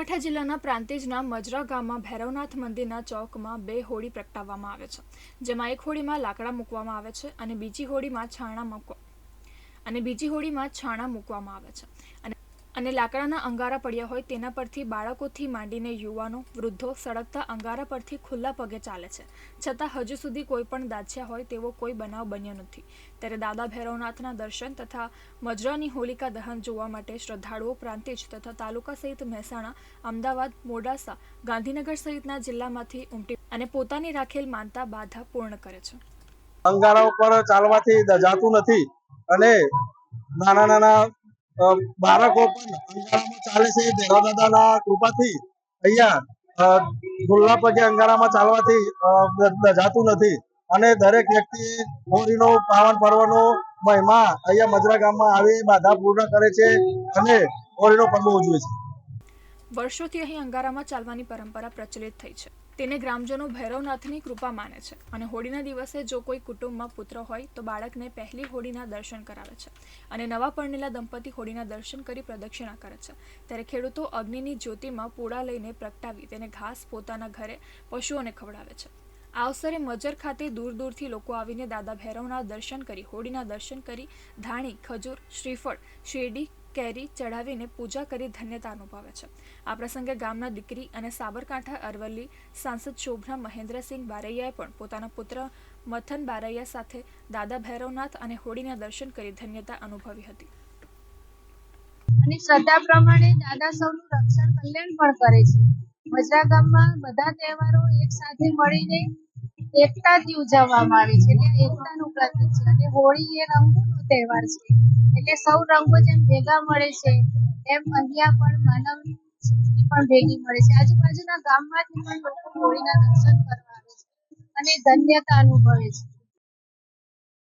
બનાસકાંઠા જિલ્લાના પ્રાંતિજના મજરા ગામમાં ભૈરવનાથ મંદિરના ચોકમાં બે હોડી પ્રગટાવવામાં આવે છે, જેમાં એક હોડીમાં લાકડા મૂકવામાં આવે છે અને બીજી હોડીમાં છાણા મૂકવામાં આવે છે અને લાકડાના અંગારા પડ્યા હોય તેના પરથી બાળકોથી માંડીને યુવાનો, વૃદ્ધો સળગતા અંગારા પરથી ખુલ્લા પગે ચાલે છે, છતાં હજુ સુધી કોઈ પણ દાઝ્યા હોય તેવો કોઈ બનાવ બન્યો નથી। ત્યારે દાદા ભૈરવનાથના દર્શન તથા મજરાની હોલિકા દહન જોવા માટે શ્રદ્ધાળુઓ પ્રાંતિજ તથા તાલુકા સહિત મહેસાણા, અમદાવાદ, મોડાસા, ગાંધીનગર સહિતના જિલ્લામાંથી ઉમટી અને પોતાની રાખેલ માનતા બાધા પૂર્ણ કરે છે। અંગારા ઉપર ચાલવાથી દજાતું નથી અને નાના નાના બાળકો પણ અંગારામાં ચાલે છે। ભૈરવ દાદાના કૃપાથી અહીંયા ખુલ્લા પગે અંગારામાં ચાલવાથી દજાતું નથી અને દરેક વ્યક્તિ હોળીનો પાવન પર્વનો મહિમા અહીંયા મજરા ગામમાં આવી બાધા પૂર્ણ કરે છે અને હોળીનો પર્વ ઉજવે છે। વર્ષોથી અહીં અંગારામાં ચાલવાની પરંપરા પ્રચલિત થઈ છે, તેને ગ્રામજનો ભૈરવનાથની કૃપા માને છે અને હોળીના દિવસે જો કોઈ કુટુંબમાં પુત્ર હોય તો બાળકને પહેલી હોળીના દર્શન કરાવે છે અને નવા પરણેલા દંપતી હોળીના દર્શન કરી પ્રદક્ષિણા કરે છે। ત્યારે ખેડૂતો અગ્નિની જ્યોતિમાં પૂળા લઈને પ્રગટાવી તેને ઘાસ પોતાના ઘરે પશુઓને ખવડાવે છે। આ અવસરે મજર ખાતે દૂર દૂરથી લોકો આવીને દાદા ભૈરવના દર્શન કરી હોળીના દર્શન કરી ધાણી, ખજૂર, શ્રીફળ, શેરડી, કેરી ચઢાવીને પૂજા કરી ધન્યતા અનુભવે છે। આ પ્રસંગે ગામના દીકરી અને સાબરકાંઠા અરવલ્લી સાંસદ શોભના મહેન્દ્રસિંહ બારૈયાએ પણ પોતાના પુત્ર મથન બારૈયા સાથે દાદા ભૈરવનાથ અને હોળીના દર્શન કરી ધન્યતા અનુભવી હતી અને શ્રદ્ધા પ્રમાણે દાદા સૌનું રક્ષણ કલ્યાણ પણ કરે છે। મજરા ગામમાં બધા તહેવારો એક સાથે મળીને એકતાથી ઉજવવામાં આવે છે, એટલે એકતાનું પ્રતીક છે અને હોળી એ રંગોનો તહેવાર છે, એટલે સૌ રંગો જેમ ભેગા મળે છે એમ અહીંયા પણ માનવ શક્તિ પણ ભેગી મળે છે। આજુબાજુના ગામમાંથી પણ લોકો હોળીના દર્શન કરવા આવે છે અને ધન્યતા અનુભવે છે।